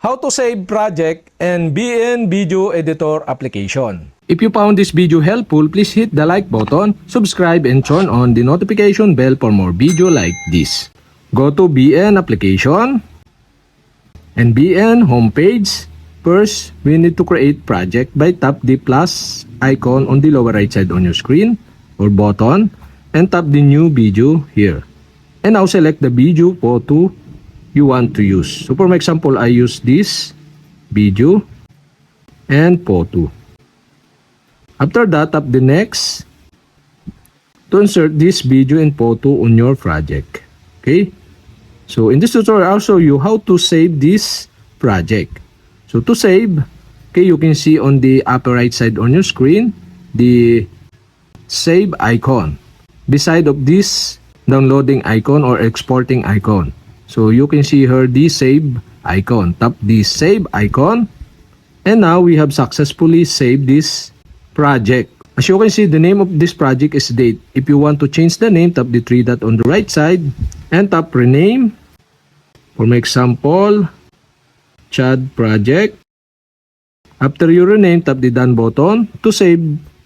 how to save project and BN Video Editor application. If you found this video helpful, please hit the like button, subscribe, and turn on the notification bell for more video like this. Go to BN application and BN homepage. First, we need to create project by tap the plus icon on the lower right side on your screen or button and tap the new video here. And now select the video photo you want to use. So for my example, I use this video and photo. After that, tap the next to insert this video and photo on your project. Okay? So in this tutorial, I'll show you how to save this project. So to save, okay, you can see on the upper right side on your screen, the save icon. Beside of this downloading icon or exporting icon. So you can see here the save icon. Tap the save icon. And now we have successfully saved this project. As you can see, the name of this project is date. If you want to change the name, tap the three dot on the right side and tap rename. For my example, Chad project. After you rename, tap the done button to save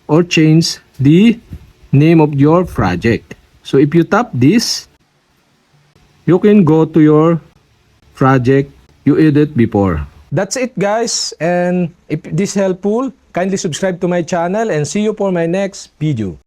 or change the name of your project. So if you tap this, you can go to your project you edit before. That's it, guys, and if this helpful, kindly subscribe to my channel and see you for my next video.